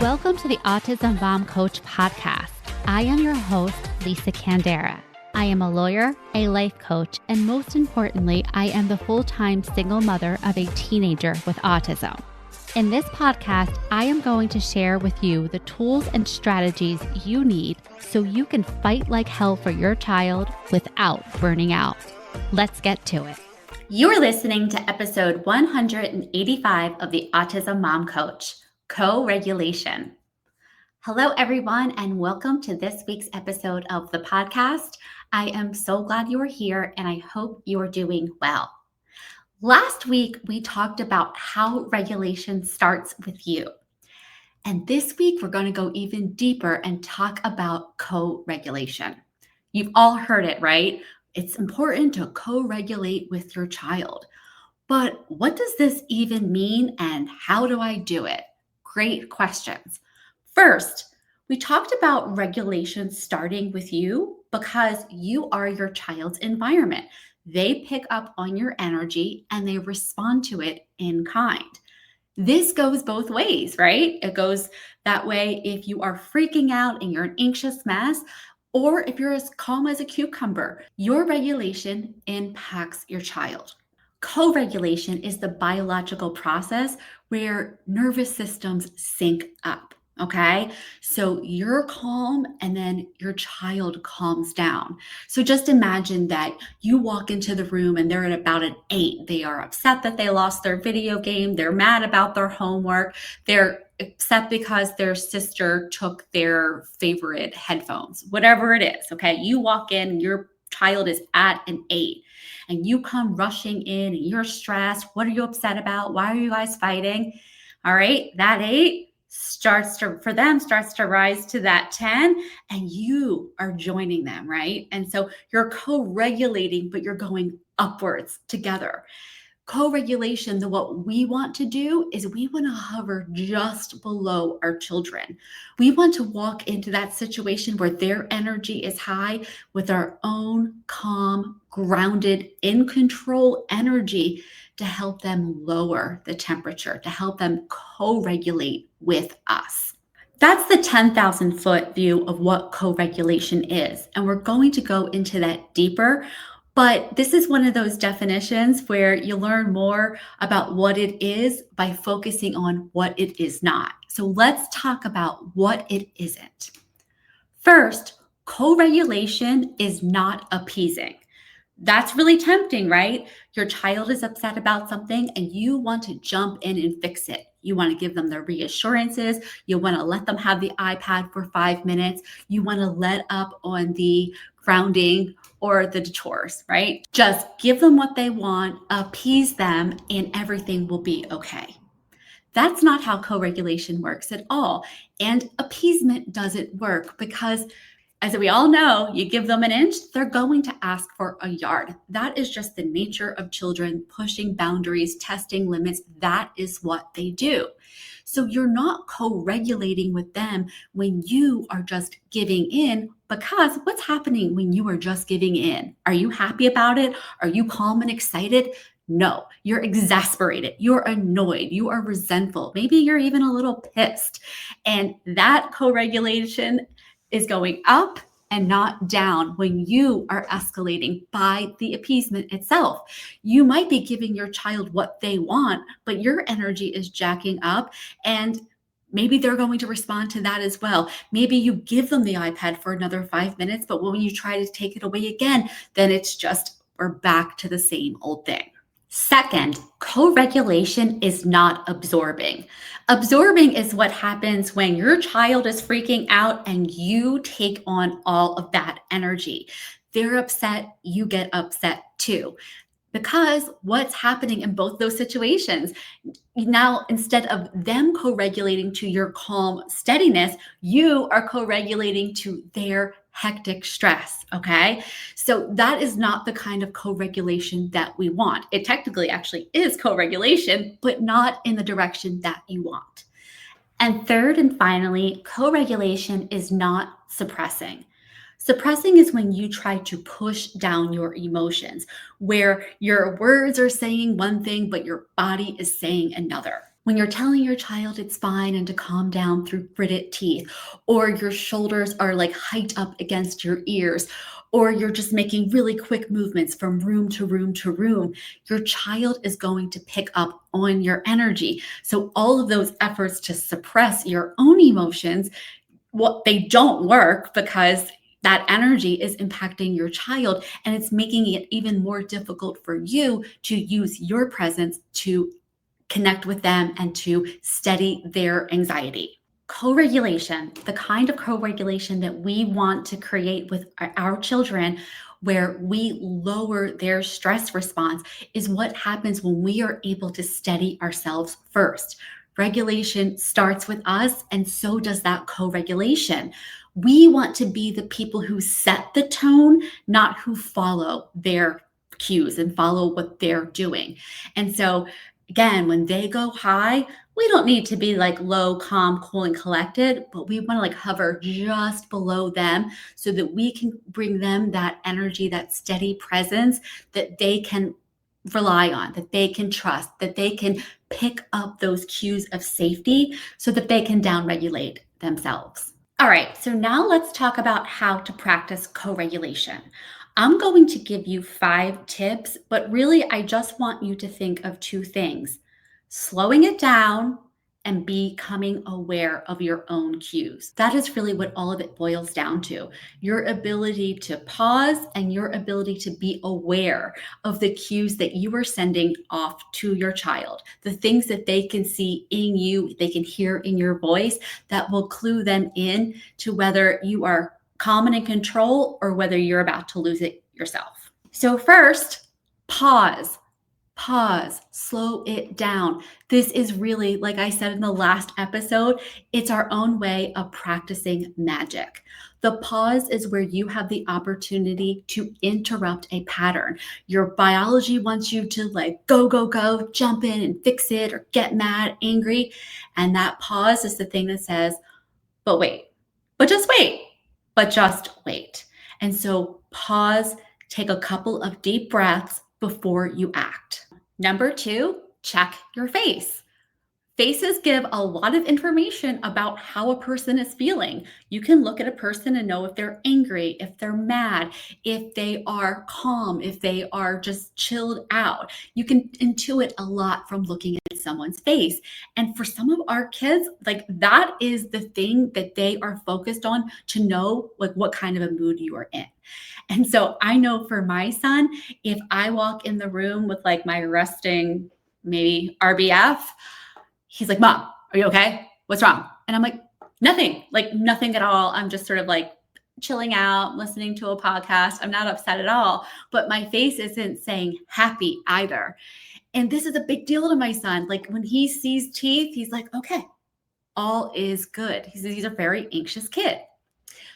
Welcome to the Autism Mom Coach podcast. I am your host, Lisa Candera. I am a lawyer, a life coach, and most importantly, I am the full-time single mother of a teenager with autism. In this podcast, I am going to share with you the tools and strategies you need so you can fight like hell for your child without burning out. Let's get to it. You're listening to episode 185 of the Autism Mom Coach, Co-Regulation. Hello, everyone, and welcome to this week's episode of the podcast. I am so glad you are here, and I hope you are doing well. Last week, we talked about how regulation starts with you. And this week, we're going to go even deeper and talk about co-regulation. You've all heard it, right? It's important to co-regulate with your child. But what does this even mean, and how do I do it? Great questions. First, we talked about regulation starting with you because you are your child's environment. They pick up on your energy and they respond to it in kind. This goes both ways, right? It goes that way if you are freaking out and you're an anxious mess, or if you're as calm as a cucumber. Your regulation impacts your child. Co-regulation is the biological process where nervous systems sync up. Okay, so you're calm and then your child calms down. So just imagine that you walk into the room and they're at about an 8. They are upset that they lost their video game. They're mad about their homework. They're upset because their sister took their favorite headphones, whatever it is. Okay, you walk in and your child is at an 8 and you come rushing in and you're stressed. What are you upset about? Why are you guys fighting? All right, that 8 starts to rise to that 10, and you are joining them, right? And so you're co-regulating, but you're going upwards together. Co-regulation, what we want to do is we want to hover just below our children. We want to walk into that situation where their energy is high with our own calm, grounded, in control energy to help them lower the temperature, to help them co-regulate with us. That's the 10,000 foot view of what co-regulation is. And we're going to go into that deeper. But this is one of those definitions where you learn more about what it is by focusing on what it is not. So let's talk about what it isn't. First, co-regulation is not appeasing. That's really tempting, right? Your child is upset about something and you want to jump in and fix it. You want to give them their reassurances. You want to let them have the iPad for 5 minutes. You want to let up on the grounding or the chores, right? Just give them what they want, appease them, and everything will be okay. That's not how co-regulation works at all. And appeasement doesn't work because, as we all know, you give them an inch, they're going to ask for a yard. That is just the nature of children, pushing boundaries, testing limits. That is what they do. So you're not co-regulating with them when you are just giving in, because what's happening when you are just giving in? Are you happy about it? Are you calm and excited? No, you're exasperated, you're annoyed, you are resentful. Maybe you're even a little pissed. And that co-regulation is going up and not down when you are escalating by the appeasement itself. You might be giving your child what they want, but your energy is jacking up, and maybe they're going to respond to that as well. Maybe you give them the iPad for another 5 minutes, but when you try to take it away again, then it's just, we're back to the same old thing. Second, co-regulation is not absorbing. Absorbing is what happens when your child is freaking out and you take on all of that energy. They're upset, you get upset too. Because what's happening in both those situations, now instead of them co-regulating to your calm steadiness, you are co-regulating to their hectic stress, okay? So that is not the kind of co-regulation that we want. It technically actually is co-regulation, but not in the direction that you want. And third and finally, co-regulation is not suppressing. Suppressing is when you try to push down your emotions, where your words are saying one thing, but your body is saying another. When you're telling your child it's fine and to calm down through gritted teeth, or your shoulders are like hiked up against your ears, or you're just making really quick movements from room to room to room, your child is going to pick up on your energy. So all of those efforts to suppress your own emotions, they don't work because that energy is impacting your child, and it's making it even more difficult for you to use your presence to connect with them and to steady their anxiety. Co-regulation, the kind of co-regulation that we want to create with our children, where we lower their stress response, is what happens when we are able to steady ourselves first. Regulation starts with us, and so does that co-regulation. We want to be the people who set the tone, not who follow their cues and follow what they're doing. And so again, when they go high, we don't need to be like low, calm, cool, and collected, but we want to like hover just below them so that we can bring them that energy, that steady presence that they can rely on, that they can trust, that they can pick up those cues of safety so that they can downregulate themselves. All right, so now let's talk about how to practice co-regulation. I'm going to give you 5 tips, but really I just want you to think of 2 things: slowing it down and becoming aware of your own cues. That is really what all of it boils down to. Your ability to pause and your ability to be aware of the cues that you are sending off to your child, the things that they can see in you, they can hear in your voice, that will clue them in to whether you are calm and in control or whether you're about to lose it yourself. So first, pause, slow it down. This is really, like I said in the last episode, it's our own way of practicing magic. The pause is where you have the opportunity to interrupt a pattern. Your biology wants you to like go, jump in and fix it or get mad, angry. And that pause is the thing that says, but wait, but just wait. But just wait. And so pause, take a couple of deep breaths before you act. Number 2, check your face. Faces give a lot of information about how a person is feeling. You can look at a person and know if they're angry, if they're mad, if they are calm, if they are just chilled out. You can intuit a lot from looking at someone's face. And for some of our kids, like that is the thing that they are focused on to know like what kind of a mood you are in. And so I know for my son, if I walk in the room with like my resting, maybe RBF, he's like, Mom, are you okay? What's wrong? And I'm like, nothing at all. I'm just sort of like chilling out, listening to a podcast. I'm not upset at all, but my face isn't saying happy either. And this is a big deal to my son. Like when he sees teeth, he's like, okay, all is good. He's a very anxious kid.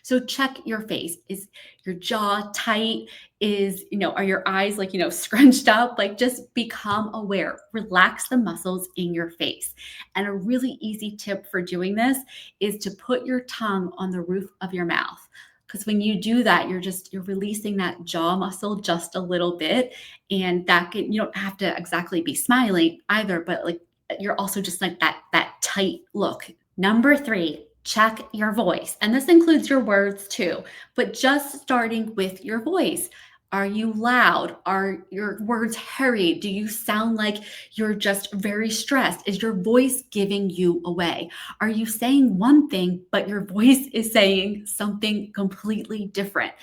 So check your face. Is your jaw tight? Are your eyes like, scrunched up? Like just become aware, relax the muscles in your face. And a really easy tip for doing this is to put your tongue on the roof of your mouth. Because when you do that, you're releasing that jaw muscle just a little bit. And you don't have to exactly be smiling either, but like you're also just like that tight look. Number 3, check your voice. And this includes your words too, but just starting with your voice. Are you loud? Are your words hurried? Do you sound like you're just very stressed? Is your voice giving you away? Are you saying one thing, but your voice is saying something completely different?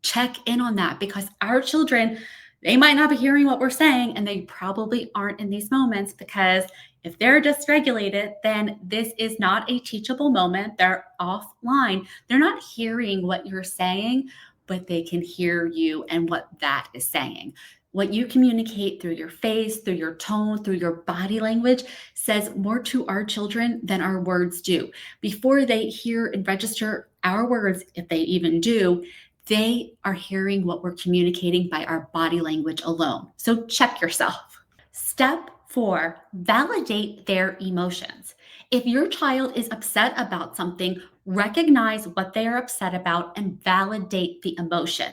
Check in on that, because our children, they might not be hearing what we're saying, and they probably aren't in these moments, because if they're dysregulated, then this is not a teachable moment. They're offline. They're not hearing what you're saying, but they can hear you and what that is saying. What you communicate through your face, through your tone, through your body language says more to our children than our words do. Before they hear and register our words, if they even do, they are hearing what we're communicating by our body language alone. So check yourself. Step 4, validate their emotions. If your child is upset about something, recognize what they are upset about and validate the emotion.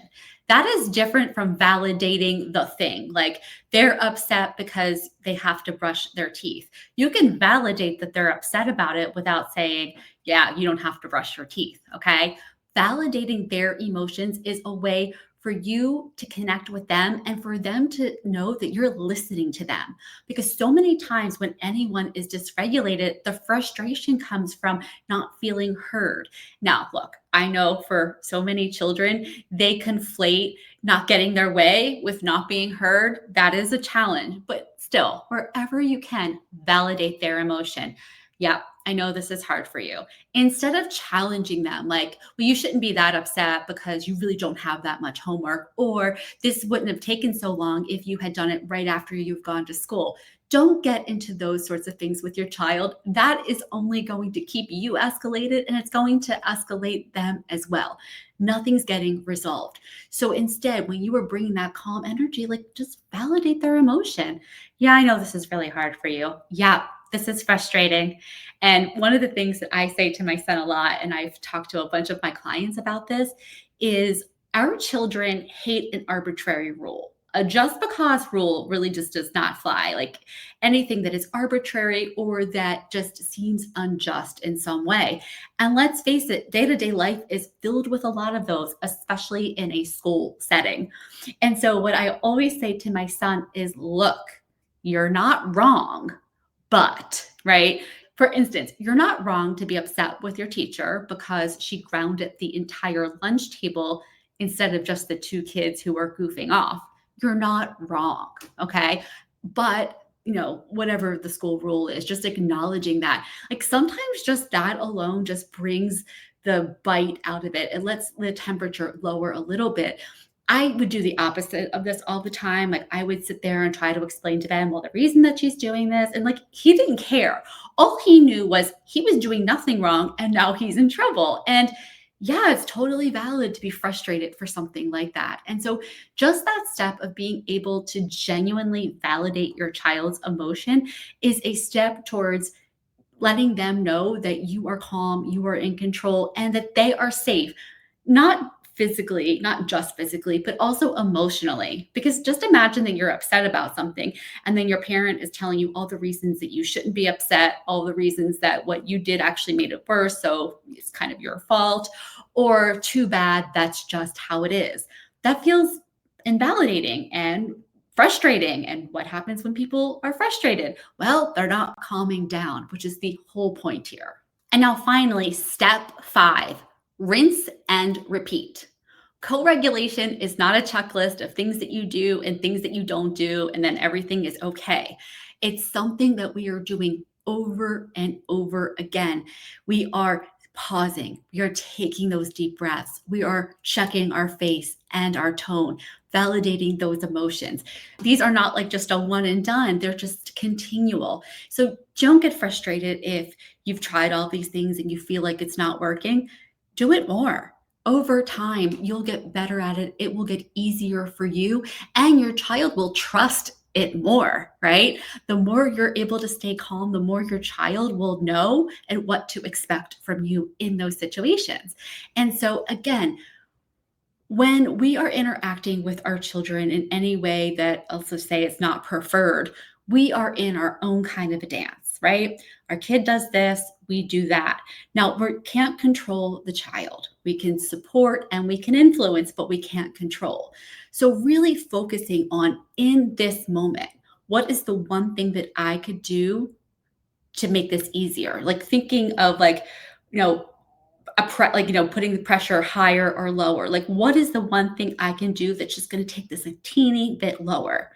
That is different from validating the thing. Like they're upset because they have to brush their teeth. You can validate that they're upset about it without saying, yeah, you don't have to brush your teeth. Okay. Validating their emotions is a way for you to connect with them and for them to know that you're listening to them. Because so many times when anyone is dysregulated, the frustration comes from not feeling heard. Now, look, I know for so many children, they conflate not getting their way with not being heard. That is a challenge, but still, wherever you can, validate their emotion. Yep, I know this is hard for you. Instead of challenging them, like, well, you shouldn't be that upset because you really don't have that much homework, or this wouldn't have taken so long if you had done it right after you've gone to school. Don't get into those sorts of things with your child. That is only going to keep you escalated and it's going to escalate them as well. Nothing's getting resolved. So instead, when you are bringing that calm energy, like just validate their emotion. Yeah, I know this is really hard for you. Yeah, this is frustrating. And one of the things that I say to my son a lot, and I've talked to a bunch of my clients about this, is our children hate an arbitrary rule. A just because rule really just does not fly. Like anything that is arbitrary or that just seems unjust in some way. And let's face it, day-to-day life is filled with a lot of those, especially in a school setting. And so what I always say to my son is, look, you're not wrong, but, right? For instance, you're not wrong to be upset with your teacher because she grounded the entire lunch table instead of just the two kids who were goofing off. You're not wrong, okay? But, whatever the school rule is, just acknowledging that. Like sometimes just that alone just brings the bite out of it. It lets the temperature lower a little bit. I would do the opposite of this all the time. Like I would sit there and try to explain to them, well, the reason that she's doing this, and like he didn't care. All he knew was he was doing nothing wrong and now he's in trouble. And yeah, it's totally valid to be frustrated for something like that. And so just that step of being able to genuinely validate your child's emotion is a step towards letting them know that you are calm, you are in control, and that they are safe. Not physically, not just physically, but also emotionally. Because just imagine that you're upset about something and then your parent is telling you all the reasons that you shouldn't be upset, all the reasons that what you did actually made it worse. So it's kind of your fault, or too bad, that's just how it is. That feels invalidating and frustrating. And what happens when people are frustrated? Well, they're not calming down, which is the whole point here. And now finally, step 5. Rinse and repeat. Co-regulation is not a checklist of things that you do and things that you don't do, and then everything is okay. It's something that we are doing over and over again. We are pausing. We are taking those deep breaths. We are checking our face and our tone, validating those emotions. These are not like just a one and done. They're just continual. So don't get frustrated if you've tried all these things and you feel like it's not working. Do it more. Over time, you'll get better at it. It will get easier for you and your child will trust it more, right? The more you're able to stay calm, the more your child will know and what to expect from you in those situations. And so again, when we are interacting with our children in any way that, also say, it's not preferred, we are in our own kind of a dance, right? Our kid does this, we do that. Now, we can't control the child. We can support and we can influence, but we can't control. So really focusing on, in this moment, what is the one thing that I could do to make this easier? Like thinking of putting the pressure higher or lower. Like what is the one thing I can do that's just going to take this a teeny bit lower?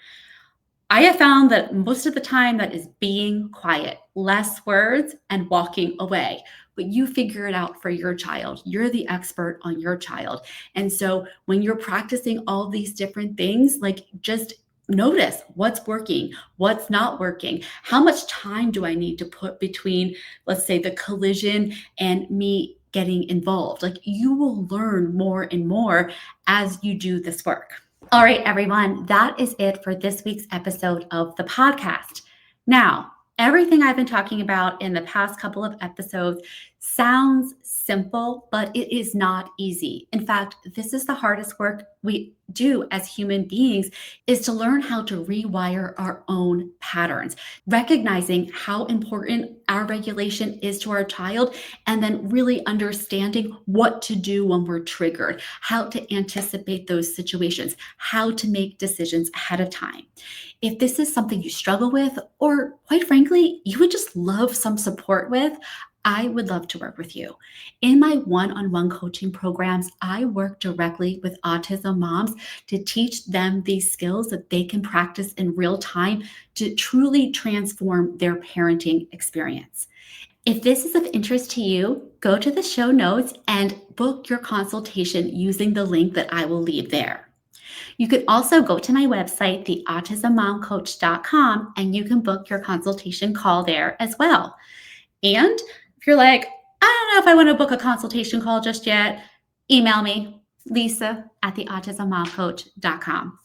I have found that most of the time that is being quiet, less words and walking away. But you figure it out for your child. You're the expert on your child. And so when you're practicing all these different things, like just notice what's working, what's not working. How much time do I need to put between, let's say, the collision and me getting involved? Like you will learn more and more as you do this work. All right, everyone, that is it for this week's episode of the podcast. Now, everything I've been talking about in the past couple of episodes sounds simple, but it is not easy. In fact, this is the hardest work we do as human beings is to learn how to rewire our own patterns, recognizing how important our regulation is to our child, and then really understanding what to do when we're triggered, how to anticipate those situations, how to make decisions ahead of time. If this is something you struggle with, or quite frankly, you would just love some support with, I would love to work with you. In my one-on-one coaching programs, I work directly with autism moms to teach them these skills that they can practice in real time to truly transform their parenting experience. If this is of interest to you, go to the show notes and book your consultation using the link that I will leave there. You could also go to my website, theautismmomcoach.com, and you can book your consultation call there as well. And if you're like, I don't know if I want to book a consultation call just yet, email me, lisa@theautismmomcoach.com.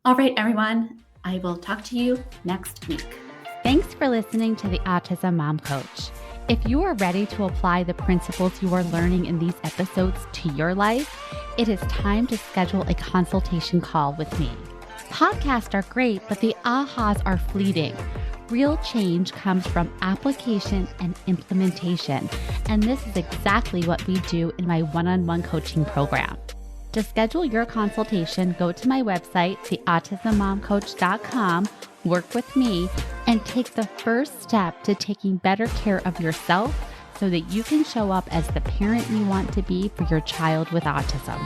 All right, everyone, I will talk to you next week. Thanks for listening to the Autism Mom Coach. If you are ready to apply the principles you are learning in these episodes to your life, it is time to schedule a consultation call with me. Podcasts are great, but the ahas are fleeting. Real change comes from application and implementation, and this is exactly what we do in my one-on-one coaching program. To schedule your consultation, go to my website, theautismmomcoach.com, work with me, and take the first step to taking better care of yourself so that you can show up as the parent you want to be for your child with autism.